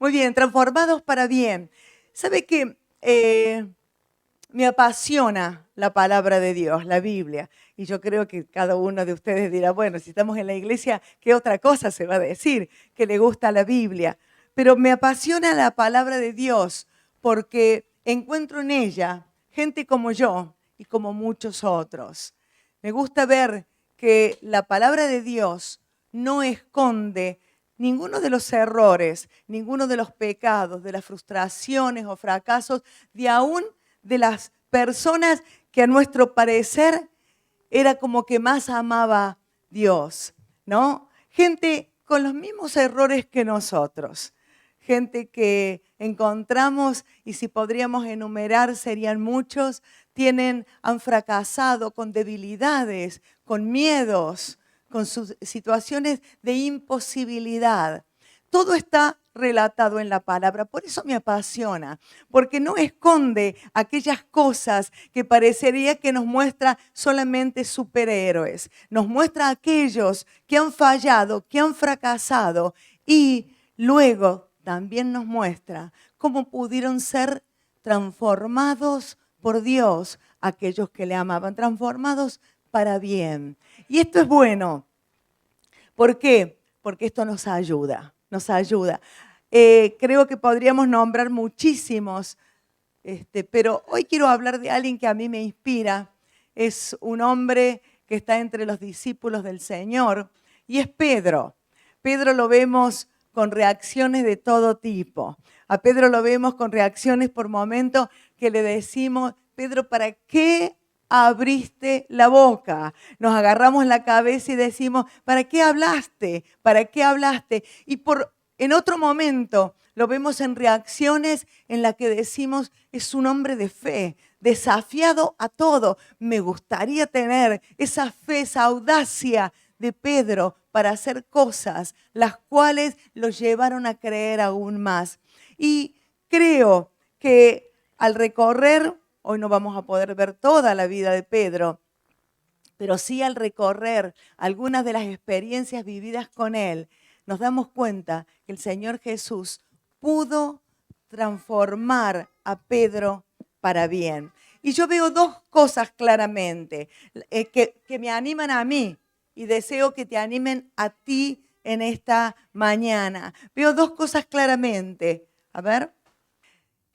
Muy bien, transformados para bien. ¿Sabe qué? Me apasiona la palabra de Dios, la Biblia. Y yo creo que cada uno de ustedes dirá, bueno, si estamos en la iglesia, ¿qué otra cosa se va a decir? Que le gusta la Biblia. Pero me apasiona la palabra de Dios porque encuentro en ella gente como yo y como muchos otros. Me gusta ver que la palabra de Dios no esconde ninguno de los errores, ninguno de los pecados, de las frustraciones o fracasos, de aún de las personas que a nuestro parecer era como que más amaba Dios, ¿no? Gente con los mismos errores que nosotros, gente que encontramos, y si podríamos enumerar serían muchos, han fracasado con debilidades, con miedos, con sus situaciones de imposibilidad. Todo está relatado en la palabra, por eso me apasiona, porque no esconde aquellas cosas que parecería que nos muestra solamente superhéroes. Nos muestra a aquellos que han fallado, que han fracasado, y luego también nos muestra cómo pudieron ser transformados por Dios aquellos que le amaban, transformados para bien. Y esto es bueno. ¿Por qué? Porque esto nos ayuda, nos ayuda. Creo que podríamos nombrar muchísimos, pero hoy quiero hablar de alguien que a mí me inspira. Es un hombre que está entre los discípulos del Señor y es Pedro. Pedro lo vemos con reacciones de todo tipo. A Pedro lo vemos con reacciones por momentos que le decimos, Pedro, ¿para qué abriste la boca? Nos agarramos la cabeza y decimos, ¿para qué hablaste? ¿Para qué hablaste? Y en otro momento lo vemos en reacciones en las que decimos, es un hombre de fe, desafiado a todo. Me gustaría tener esa fe, esa audacia de Pedro para hacer cosas las cuales lo llevaron a creer aún más. Y creo que al recorrer, hoy no vamos a poder ver toda la vida de Pedro, pero sí al recorrer algunas de las experiencias vividas con él, nos damos cuenta que el Señor Jesús pudo transformar a Pedro para bien. Y yo veo dos cosas claramente que me animan a mí y deseo que te animen a ti en esta mañana. Veo dos cosas claramente. A ver.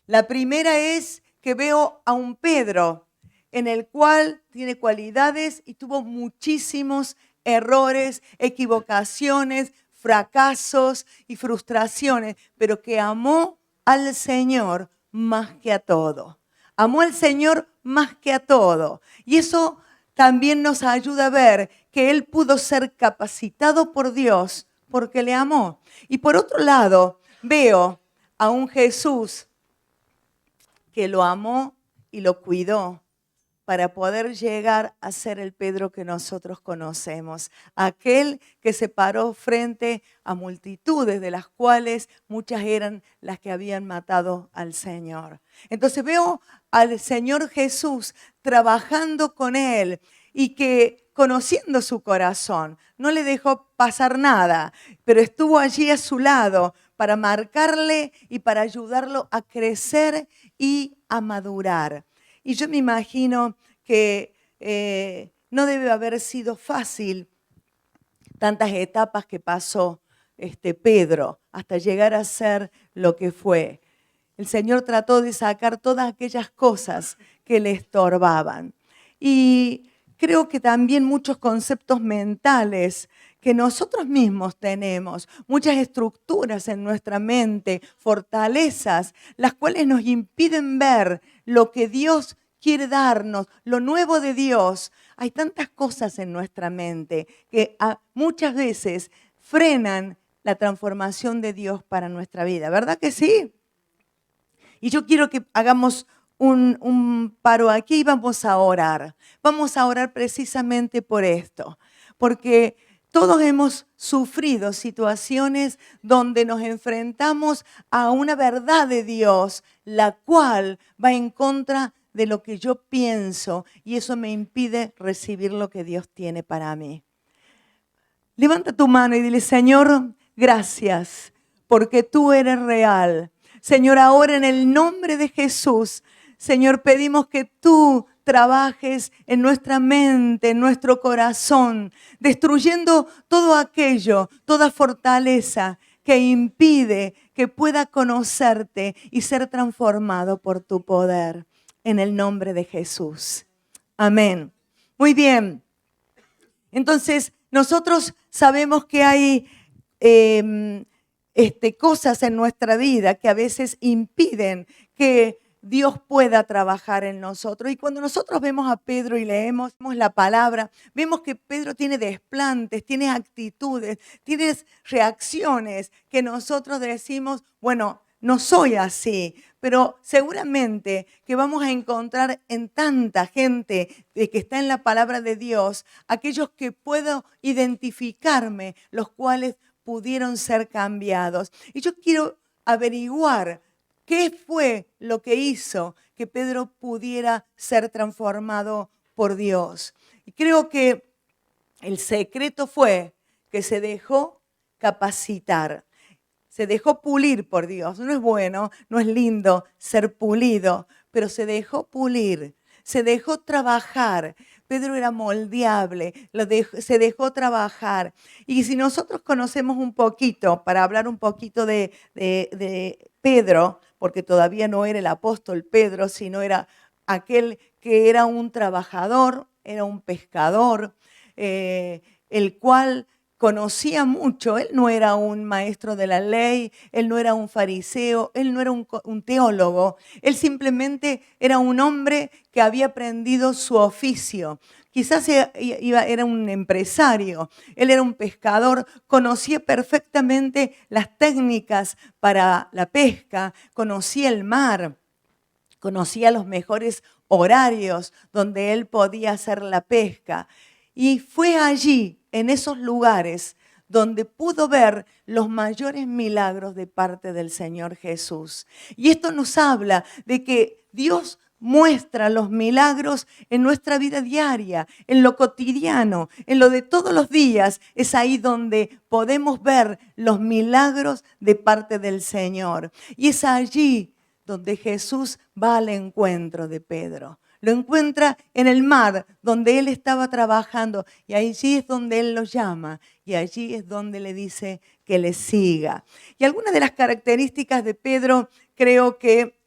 La primera es que veo a un Pedro en el cual tiene cualidades y tuvo muchísimos errores, equivocaciones, fracasos y frustraciones, pero que amó al Señor más que a todo. Amó al Señor más que a todo. Y eso también nos ayuda a ver que Él pudo ser capacitado por Dios porque le amó. Y por otro lado, veo a un Jesús que lo amó y lo cuidó para poder llegar a ser el Pedro que nosotros conocemos. Aquel que se paró frente a multitudes, de las cuales muchas eran las que habían matado al Señor. Entonces veo al Señor Jesús trabajando con él y que conociendo su corazón, no le dejó pasar nada, pero estuvo allí a su lado para marcarle y para ayudarlo a crecer y a madurar. Y yo me imagino que no debe haber sido fácil tantas etapas que pasó Pedro hasta llegar a ser lo que fue. El Señor trató de sacar todas aquellas cosas que le estorbaban. Y creo que también muchos conceptos mentales que nosotros mismos tenemos, muchas estructuras en nuestra mente, fortalezas, las cuales nos impiden ver lo que Dios quiere darnos, lo nuevo de Dios. Hay tantas cosas en nuestra mente que muchas veces frenan la transformación de Dios para nuestra vida. ¿Verdad que sí? Y yo quiero que hagamos un paro aquí y vamos a orar. Vamos a orar precisamente por esto, porque todos hemos sufrido situaciones donde nos enfrentamos a una verdad de Dios, la cual va en contra de lo que yo pienso y eso me impide recibir lo que Dios tiene para mí. Levanta tu mano y dile, Señor, gracias porque tú eres real. Señor, ahora en el nombre de Jesús, Señor, pedimos que tú trabajes en nuestra mente, en nuestro corazón, destruyendo todo aquello, toda fortaleza que impide que pueda conocerte y ser transformado por tu poder. En el nombre de Jesús. Amén. Muy bien. Entonces, nosotros sabemos que hay cosas en nuestra vida que a veces impiden que Dios pueda trabajar en nosotros. Y cuando nosotros vemos a Pedro y leemos la palabra, vemos que Pedro tiene desplantes, tiene actitudes, tiene reacciones que nosotros decimos, bueno, no soy así, pero seguramente que vamos a encontrar en tanta gente que está en la palabra de Dios, aquellos que puedo identificarme, los cuales pudieron ser cambiados. Y yo quiero averiguar qué fue lo que hizo que Pedro pudiera ser transformado por Dios. Y creo que el secreto fue que se dejó capacitar. Se dejó pulir por Dios. No es bueno, no es lindo ser pulido, pero se dejó pulir, se dejó trabajar. Pedro era moldeable, se dejó trabajar. Y si nosotros conocemos un poquito, para hablar un poquito de Pedro, porque todavía no era el apóstol Pedro, sino era aquel que era un trabajador, era un pescador, el cual conocía mucho. Él no era un maestro de la ley, él no era un fariseo, él no era un teólogo. Él simplemente era un hombre que había aprendido su oficio. Quizás era un empresario, él era un pescador, conocía perfectamente las técnicas para la pesca, conocía el mar, conocía los mejores horarios donde él podía hacer la pesca. Y fue allí, en esos lugares, donde pudo ver los mayores milagros de parte del Señor Jesús. Y esto nos habla de que Dios muestra los milagros en nuestra vida diaria, en lo cotidiano, en lo de todos los días. Es ahí donde podemos ver los milagros de parte del Señor. Y es allí donde Jesús va al encuentro de Pedro. Lo encuentra en el mar, donde él estaba trabajando, y allí es donde él lo llama, y allí es donde le dice que le siga. Y algunas de las características de Pedro creo que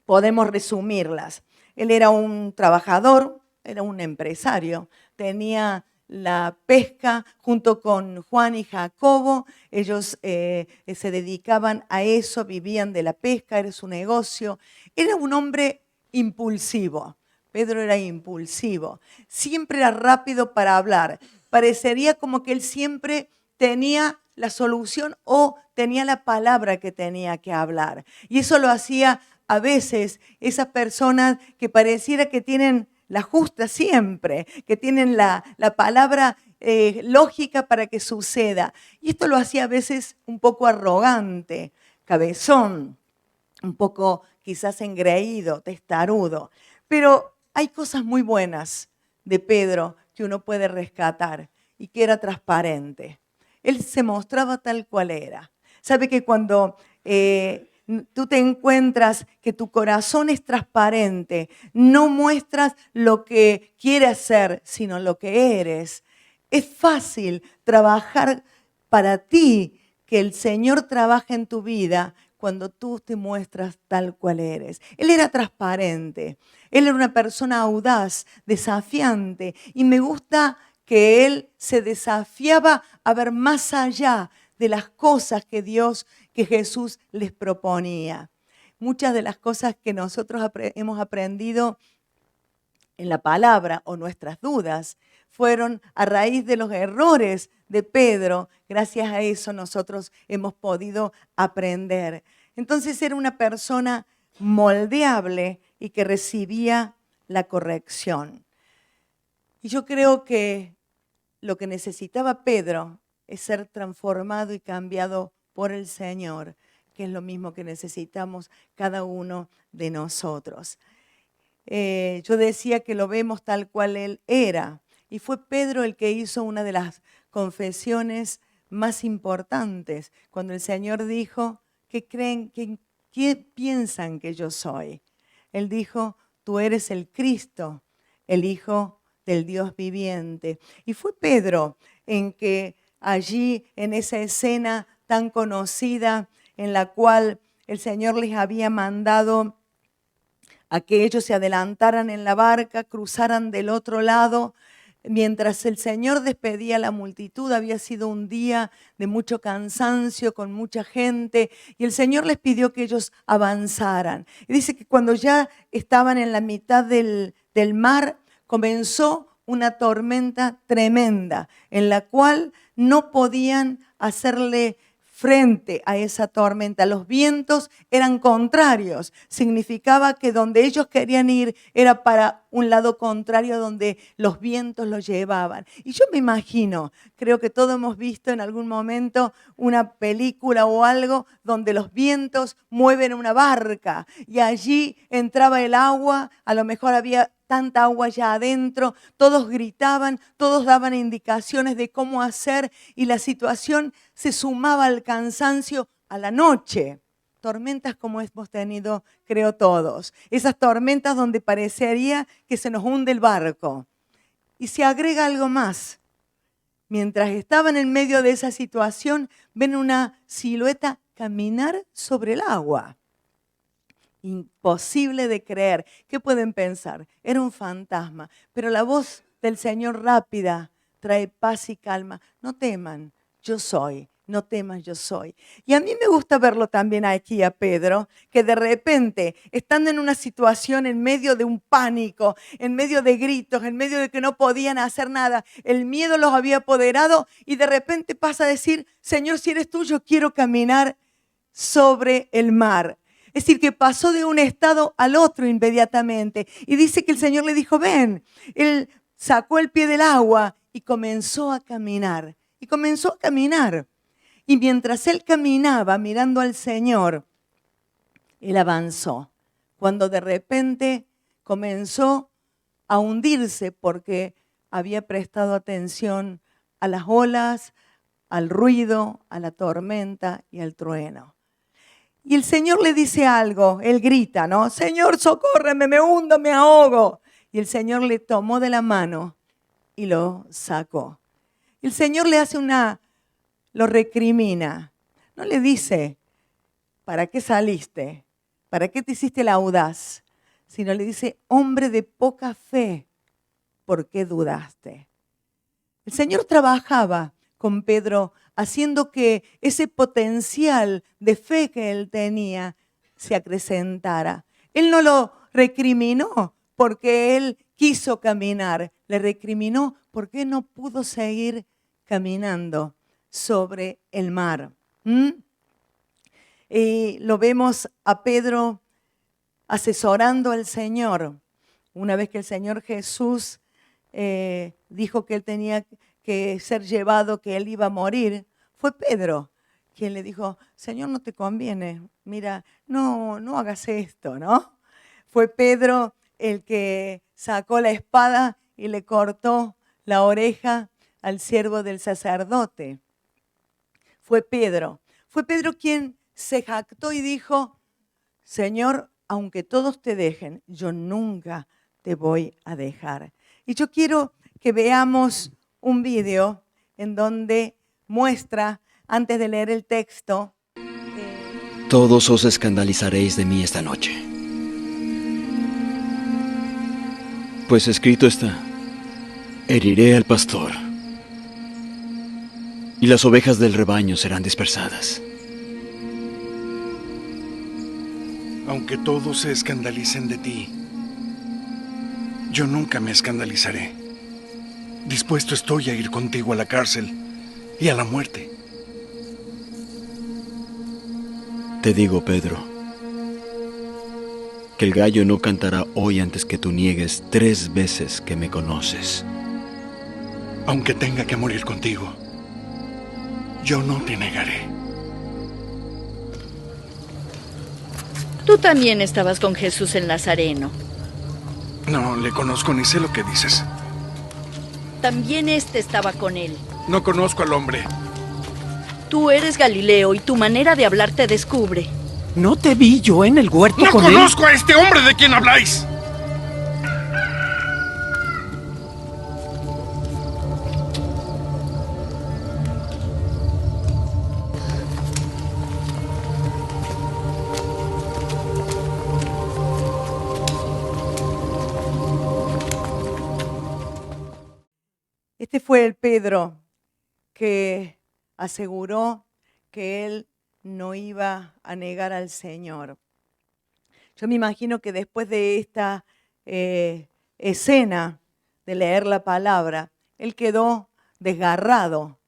podemos resumirlas. Él era un trabajador, era un empresario, tenía la pesca junto con Juan y Jacobo. Ellos se dedicaban a eso, vivían de la pesca, era su negocio. Era un hombre impulsivo. Pedro era impulsivo. Siempre era rápido para hablar. Parecería como que él siempre tenía la solución o tenía la palabra que tenía que hablar. Y eso lo hacía a veces esas personas que pareciera que tienen la justa siempre, que tienen la palabra lógica para que suceda. Y esto lo hacía a veces un poco arrogante, cabezón, un poco quizás engreído, testarudo. Pero hay cosas muy buenas de Pedro que uno puede rescatar y que era transparente. Él se mostraba tal cual era. Sabe que cuando tú te encuentras que tu corazón es transparente, no muestras lo que quieres ser, sino lo que eres. Es fácil trabajar para ti, que el Señor trabaje en tu vida cuando tú te muestras tal cual eres. Él era transparente, él era una persona audaz, desafiante, y me gusta que él se desafiaba a ver más allá de las cosas que Jesús les proponía. Muchas de las cosas que nosotros hemos aprendido en la palabra o nuestras dudas fueron a raíz de los errores de Pedro. Gracias a eso nosotros hemos podido aprender. Entonces era una persona moldeable y que recibía la corrección. Y yo creo que lo que necesitaba Pedro es ser transformado y cambiado por el Señor, que es lo mismo que necesitamos cada uno de nosotros. Yo decía que lo vemos tal cual él era. Y fue Pedro el que hizo una de las confesiones más importantes, cuando el Señor dijo, ¿qué creen, qué piensan que yo soy? Él dijo, tú eres el Cristo, el Hijo del Dios viviente. Y fue Pedro en que allí, en esa escena tan conocida, en la cual el Señor les había mandado a que ellos se adelantaran en la barca, cruzaran del otro lado. Mientras el Señor despedía a la multitud, había sido un día de mucho cansancio, con mucha gente, y el Señor les pidió que ellos avanzaran. Y dice que cuando ya estaban en la mitad del mar, comenzó una tormenta tremenda, en la cual no podían hacerle frente a esa tormenta. Los vientos eran contrarios. Significaba que donde ellos querían ir era para un lado contrario donde los vientos los llevaban. Y yo me imagino, creo que todos hemos visto en algún momento una película o algo donde los vientos mueven una barca y allí entraba el agua, a lo mejor había tanta agua ya adentro, todos gritaban, todos daban indicaciones de cómo hacer y la situación se sumaba al cansancio a la noche. Tormentas como hemos tenido, creo todos. Esas tormentas donde parecería que se nos hunde el barco. Y se agrega algo más. Mientras estaban en medio de esa situación, ven una silueta caminar sobre el agua. Imposible de creer. ¿Qué pueden pensar? Era un fantasma. Pero la voz del Señor rápida trae paz y calma. No teman, yo soy. No temas, yo soy. Y a mí me gusta verlo también aquí a Pedro, que de repente, estando en una situación en medio de un pánico, en medio de gritos, en medio de que no podían hacer nada, el miedo los había apoderado y de repente pasa a decir, Señor, si eres tú, yo quiero caminar sobre el mar. Es decir, que pasó de un estado al otro inmediatamente. Y dice que el Señor le dijo, ven. Él sacó el pie del agua y comenzó a caminar. Y comenzó a caminar. Y mientras él caminaba mirando al Señor, él avanzó. Cuando de repente comenzó a hundirse porque había prestado atención a las olas, al ruido, a la tormenta y al trueno. Y el Señor le dice algo, él grita, ¿no? Señor, socórreme, me hundo, me ahogo. Y el Señor le tomó de la mano y lo sacó. El Señor le hace lo recrimina. No le dice, ¿para qué saliste? ¿Para qué te hiciste el audaz? Sino le dice, hombre de poca fe, ¿por qué dudaste? El Señor trabajaba con Pedro haciendo que ese potencial de fe que él tenía se acrecentara. Él no lo recriminó porque él quiso caminar, le recriminó porque no pudo seguir caminando sobre el mar. Y lo vemos a Pedro asesorando al Señor. Una vez que el Señor Jesús dijo que él tenía que ser llevado, que él iba a morir, fue Pedro quien le dijo, Señor, no te conviene, mira, no hagas esto, ¿no? Fue Pedro el que sacó la espada y le cortó la oreja al siervo del sacerdote. Fue Pedro quien se jactó y dijo, Señor, aunque todos te dejen, yo nunca te voy a dejar. Y yo quiero que veamos un video en donde muestra, antes de leer el texto, todos os escandalizaréis de mí esta noche. Pues escrito está, heriré al pastor, y las ovejas del rebaño serán dispersadas. Aunque todos se escandalicen de ti, yo nunca me escandalizaré. Dispuesto estoy a ir contigo a la cárcel y a la muerte. Te digo, Pedro, que el gallo no cantará hoy antes que tú niegues 3 veces que me conoces. Aunque tenga que morir contigo, yo no te negaré. Tú también estabas con Jesús el Nazareno. No le conozco ni sé lo que dices. También estaba con él. No conozco al hombre. Tú eres Galileo y tu manera de hablar te descubre. ¿No te vi yo en el huerto ¡No con él? conozco a este hombre de quien habláis! Este fue el Pedro que aseguró que él no iba a negar al Señor. Yo me imagino que después de esta escena de leer la palabra, él quedó desgarrado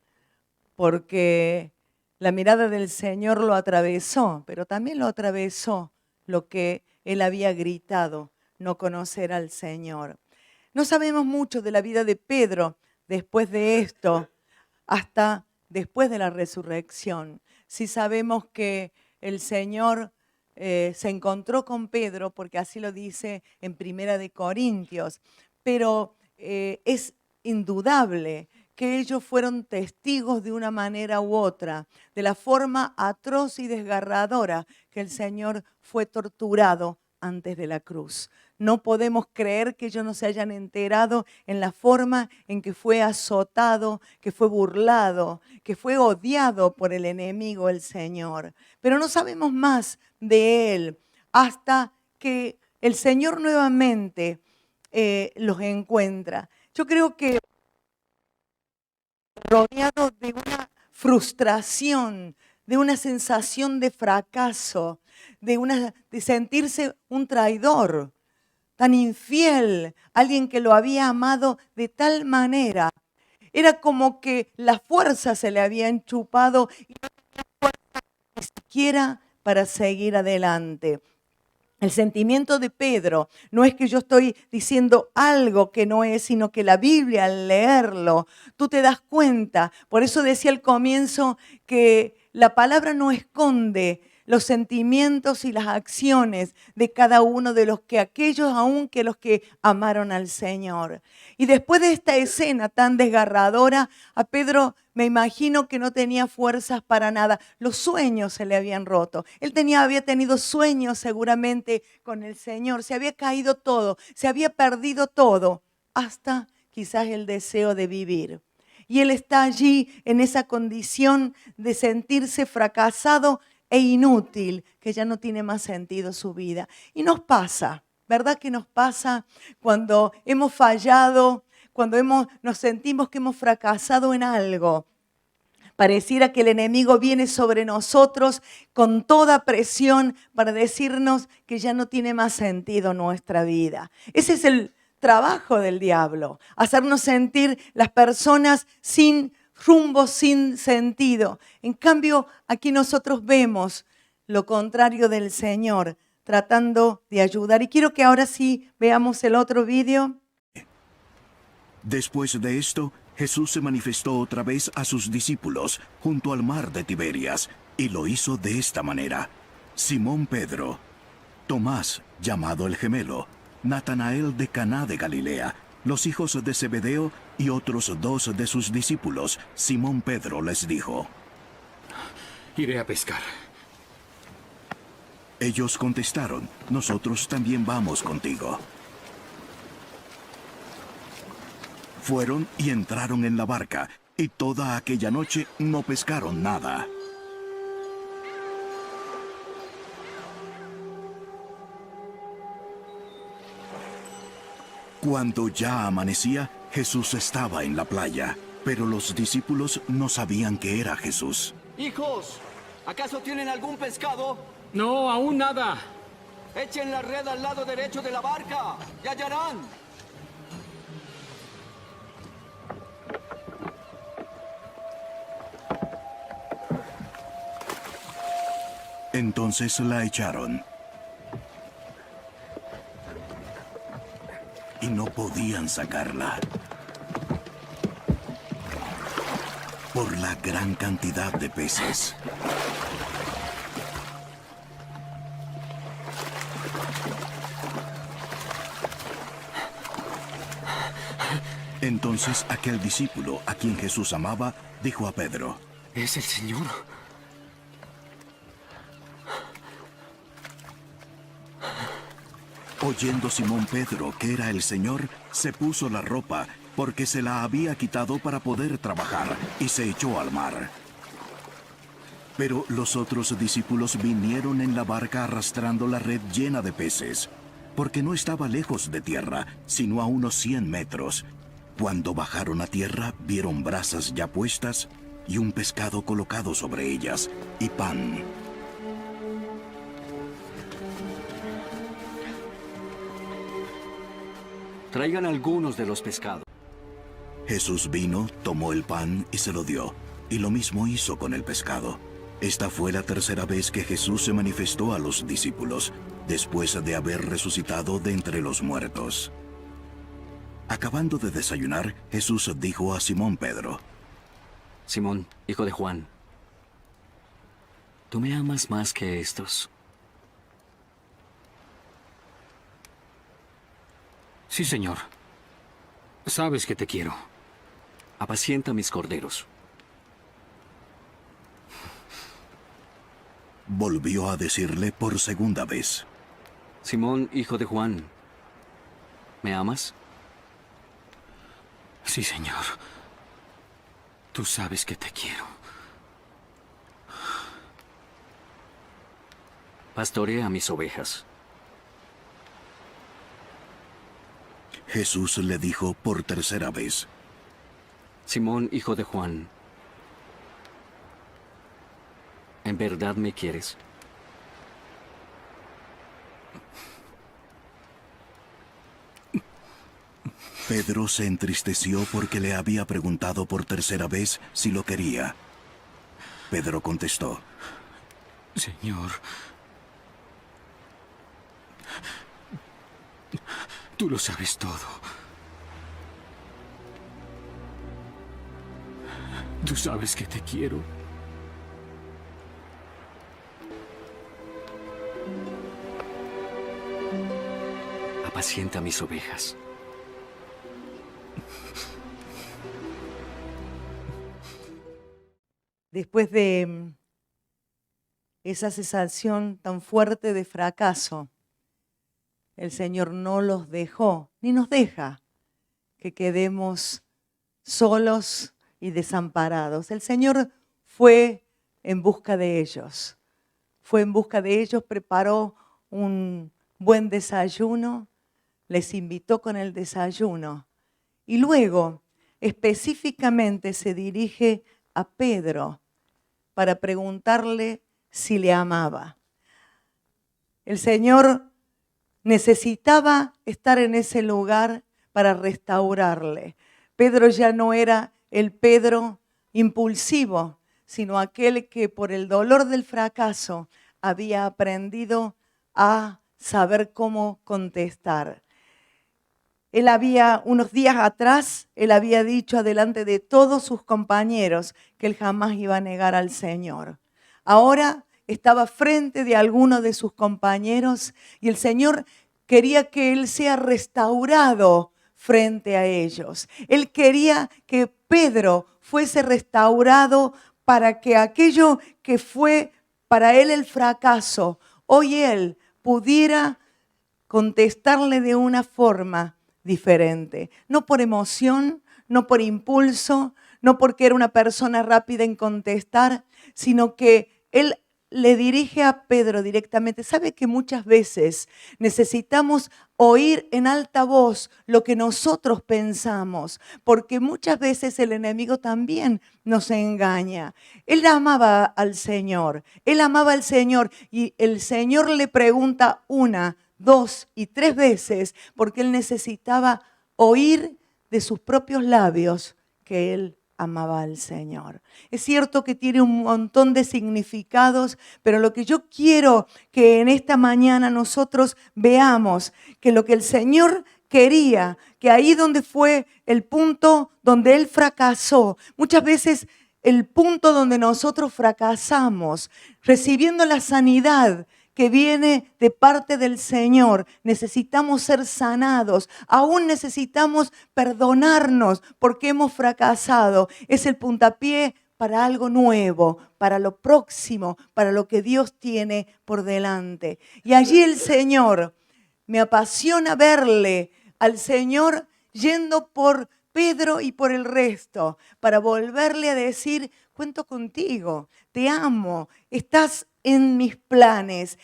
porque la mirada del Señor lo atravesó, pero también lo atravesó lo que él había gritado, no conocer al Señor. No sabemos mucho de la vida de Pedro después de esto, hasta después de la resurrección. Sí sabemos que el Señor se encontró con Pedro, porque así lo dice en Primera de Corintios, pero es indudable que ellos fueron testigos de una manera u otra, de la forma atroz y desgarradora que el Señor fue torturado antes de la cruz. No podemos creer que ellos no se hayan enterado en la forma en que fue azotado, que fue burlado, que fue odiado por el enemigo, el Señor. Pero no sabemos más de él hasta que el Señor nuevamente los encuentra. Yo creo que rodeado de una frustración, de una sensación de fracaso, de sentirse un traidor, tan infiel, alguien que lo había amado de tal manera. Era como que las fuerzas se le habían chupado y no tenía fuerza ni siquiera para seguir adelante. El sentimiento de Pedro no es que yo estoy diciendo algo que no es, sino que la Biblia al leerlo, tú te das cuenta. Por eso decía al comienzo que la palabra no esconde los sentimientos y las acciones de cada uno de aquellos aún que los que amaron al Señor. Y después de esta escena tan desgarradora, a Pedro me imagino que no tenía fuerzas para nada. Los sueños se le habían roto. Él había tenido sueños seguramente con el Señor. Se había caído todo, se había perdido todo, hasta quizás el deseo de vivir. Y él está allí en esa condición de sentirse fracasado e inútil, que ya no tiene más sentido su vida. Y nos pasa, ¿verdad que nos pasa cuando hemos fallado, cuando nos sentimos que hemos fracasado en algo? Pareciera que el enemigo viene sobre nosotros con toda presión para decirnos que ya no tiene más sentido nuestra vida. Ese es el trabajo del diablo, hacernos sentir las personas sin rumbo, sin sentido. En cambio, aquí nosotros vemos lo contrario del Señor, tratando de ayudar. Y quiero que ahora sí veamos el otro vídeo. Después de esto, Jesús se manifestó otra vez a sus discípulos junto al mar de Tiberias, y lo hizo de esta manera: Simón Pedro, Tomás, llamado el gemelo, Natanael de Caná de Galilea, los hijos de Zebedeo y otros 2 de sus discípulos. Simón Pedro les dijo: Iré a pescar. Ellos contestaron: nosotros también vamos contigo. Fueron y entraron en la barca, y toda aquella noche no pescaron nada. Cuando ya amanecía, Jesús estaba en la playa, pero los discípulos no sabían que era Jesús. Hijos, ¿acaso tienen algún pescado? No, aún nada. Echen la red al lado derecho de la barca y hallarán. Entonces la echaron. Y no podían sacarla por la gran cantidad de peces. Entonces aquel discípulo a quien Jesús amaba dijo a Pedro: Es el Señor. Oyendo Simón Pedro que era el Señor, se puso la ropa, porque se la había quitado para poder trabajar, y se echó al mar. Pero los otros discípulos vinieron en la barca arrastrando la red llena de peces, porque no estaba lejos de tierra, sino a unos 100 metros. Cuando bajaron a tierra, vieron brasas ya puestas y un pescado colocado sobre ellas, y pan. Traigan algunos de los pescados. Jesús vino, tomó el pan y se lo dio, y lo mismo hizo con el pescado. Esta fue la tercera vez que Jesús se manifestó a los discípulos, después de haber resucitado de entre los muertos. Acabando de desayunar, Jesús dijo a Simón Pedro: Simón, hijo de Juan, ¿tú me amas más que estos? Sí, Señor. Sabes que te quiero. Apacienta mis corderos. Volvió a decirle por segunda vez: Simón, hijo de Juan, ¿me amas? Sí, Señor. Tú sabes que te quiero. Pastorea mis ovejas. Jesús le dijo por tercera vez: Simón, hijo de Juan, ¿en verdad me quieres? Pedro se entristeció porque le había preguntado por tercera vez si lo quería. Pedro contestó: Señor, tú lo sabes todo. Tú sabes que te quiero. Apacienta mis ovejas. Después de esa sensación tan fuerte de fracaso, el Señor no los dejó, ni nos deja que quedemos solos y desamparados. El Señor fue en busca de ellos. Fue en busca de ellos, preparó un buen desayuno, les invitó con el desayuno y luego específicamente se dirige a Pedro para preguntarle si le amaba. El Señor necesitaba estar en ese lugar para restaurarle. Pedro ya no era el Pedro impulsivo, sino aquel que por el dolor del fracaso había aprendido a saber cómo contestar. Unos días atrás, él había dicho delante de todos sus compañeros que él jamás iba a negar al Señor. Ahora estaba frente de alguno de sus compañeros y el Señor quería que él sea restaurado frente a ellos. Él quería que Pedro fuese restaurado para que aquello que fue para él el fracaso, hoy él pudiera contestarle de una forma diferente. No por emoción, no por impulso, no porque era una persona rápida en contestar, sino que él le dirige a Pedro directamente. ¿Sabe que muchas veces necesitamos oír en alta voz lo que nosotros pensamos? Porque muchas veces el enemigo también nos engaña. Él amaba al Señor, y el Señor le pregunta 1, 2 y 3 veces porque él necesitaba oír de sus propios labios que él amaba al Señor. Es cierto que tiene un montón de significados, pero lo que yo quiero que en esta mañana nosotros veamos, que lo que el Señor quería, que ahí donde fue el punto donde Él fracasó, muchas veces el punto donde nosotros fracasamos, recibiendo la sanidad que viene de parte del Señor, necesitamos ser sanados, aún necesitamos perdonarnos porque hemos fracasado. Es el puntapié para algo nuevo, para lo próximo, para lo que Dios tiene por delante. Y allí el Señor, me apasiona verle al Señor yendo por Pedro y por el resto, para volverle a decir, cuento contigo, te amo, estás en mis planes,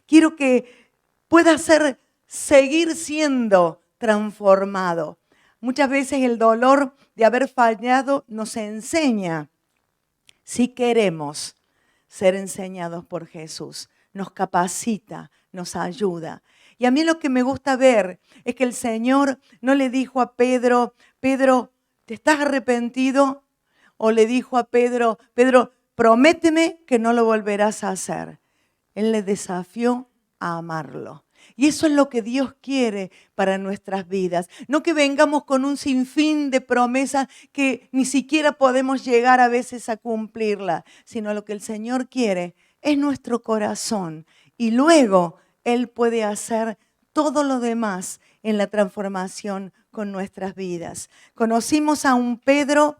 quiero que puedas seguir siendo transformado. Muchas veces el dolor de haber fallado nos enseña, si queremos ser enseñados por Jesús, nos capacita, nos ayuda. Y a mí lo que me gusta ver es que el Señor no le dijo a Pedro, Pedro, ¿te estás arrepentido? O le dijo a Pedro, Pedro, prométeme que no lo volverás a hacer. Él le desafió a amarlo. Y eso es lo que Dios quiere para nuestras vidas. No que vengamos con un sinfín de promesas que ni siquiera podemos llegar a veces a cumplirla, sino lo que el Señor quiere es nuestro corazón. Y luego Él puede hacer todo lo demás en la transformación con nuestras vidas. Conocimos a un Pedro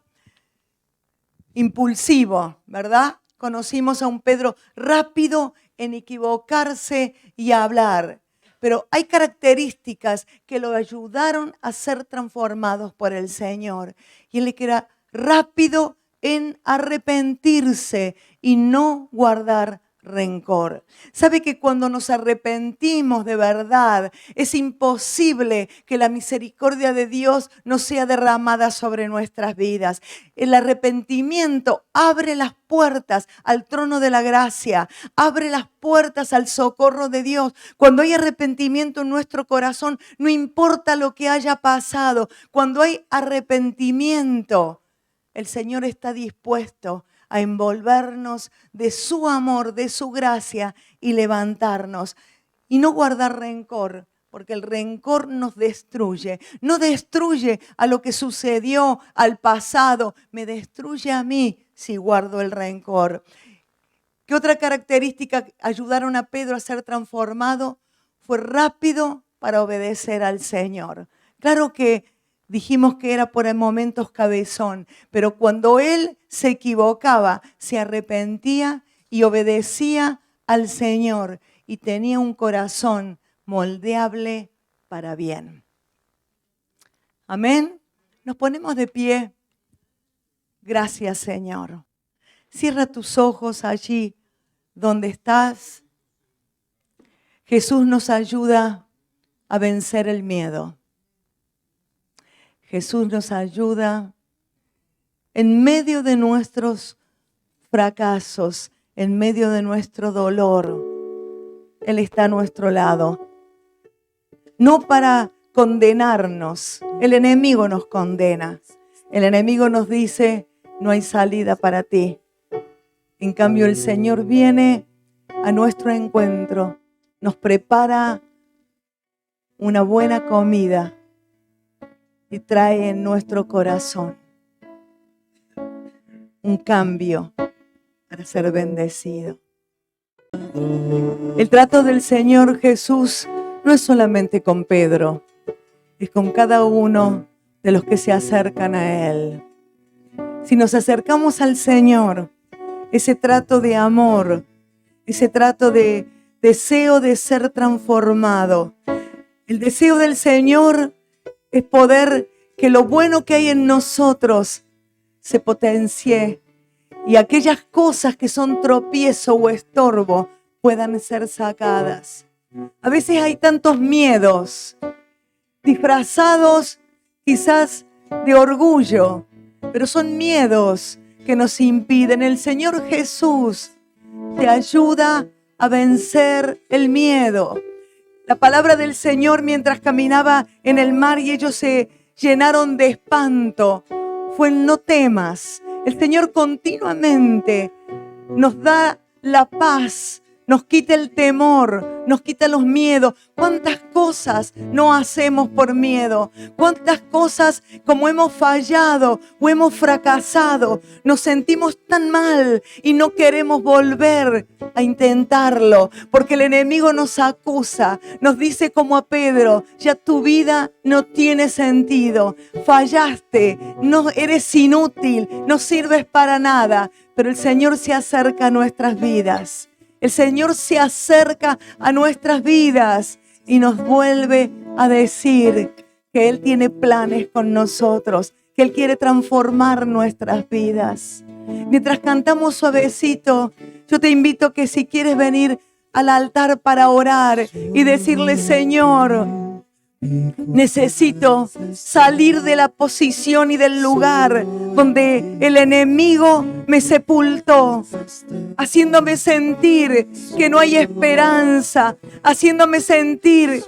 impulsivo, ¿verdad? Conocimos a un Pedro rápido en equivocarse y a hablar. Pero hay características que lo ayudaron a ser transformados por el Señor. Y él era rápido en arrepentirse y no guardar rencor. Sabe que cuando nos arrepentimos de verdad, es imposible que la misericordia de Dios no sea derramada sobre nuestras vidas. El arrepentimiento abre las puertas al trono de la gracia, abre las puertas al socorro de Dios. Cuando hay arrepentimiento en nuestro corazón, no importa lo que haya pasado, cuando hay arrepentimiento, el Señor está dispuesto a envolvernos de su amor, de su gracia y levantarnos. Y no guardar rencor, porque el rencor nos destruye. No destruye a lo que sucedió al pasado, me destruye a mí si guardo el rencor. ¿Qué otra característica ayudaron a Pedro a ser transformado? Fue rápido para obedecer al Señor. Claro que dijimos que era por momentos cabezón, pero cuando él se equivocaba, se arrepentía y obedecía al Señor y tenía un corazón moldeable para bien. Amén. Nos ponemos de pie. Gracias, Señor. Cierra tus ojos allí donde estás. Jesús nos ayuda a vencer el miedo. Jesús nos ayuda en medio de nuestros fracasos, en medio de nuestro dolor. Él está a nuestro lado. No para condenarnos. El enemigo nos condena. El enemigo nos dice, no hay salida para ti. En cambio, el Señor viene a nuestro encuentro, nos prepara una buena comida y trae en nuestro corazón un cambio para ser bendecido. El trato del Señor Jesús no es solamente con Pedro, es con cada uno de los que se acercan a Él. Si nos acercamos al Señor, ese trato de amor, ese trato de deseo de ser transformado, el deseo del Señor es poder que lo bueno que hay en nosotros se potencie y aquellas cosas que son tropiezo o estorbo puedan ser sacadas. A veces hay tantos miedos disfrazados quizás de orgullo, pero son miedos que nos impiden. El Señor Jesús te ayuda a vencer el miedo. La palabra del Señor mientras caminaba en el mar y ellos se llenaron de espanto fue el no temas. El Señor continuamente nos da la paz, nos quita el temor, nos quita los miedos. ¿Cuántas cosas no hacemos por miedo? ¿Cuántas cosas como hemos fallado o hemos fracasado? Nos sentimos tan mal y no queremos volver a intentarlo porque el enemigo nos acusa, nos dice como a Pedro, ya tu vida no tiene sentido, fallaste, no eres inútil, no sirves para nada, pero el Señor se acerca a nuestras vidas. El Señor se acerca a nuestras vidas y nos vuelve a decir que Él tiene planes con nosotros, que Él quiere transformar nuestras vidas. Mientras cantamos suavecito, yo te invito que si quieres venir al altar para orar y decirle, Señor, necesito salir de la posición y del lugar donde el enemigo me sepultó, haciéndome sentir que no hay esperanza, haciéndome sentir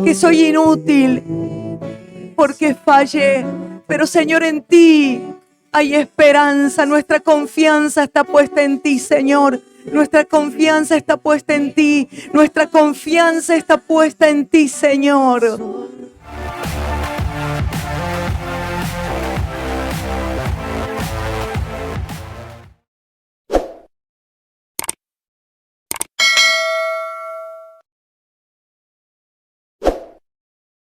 que soy inútil porque fallé. Pero Señor, en ti hay esperanza. Nuestra confianza está puesta en ti, Señor. Nuestra confianza está puesta en ti. Nuestra confianza está puesta en ti, Señor.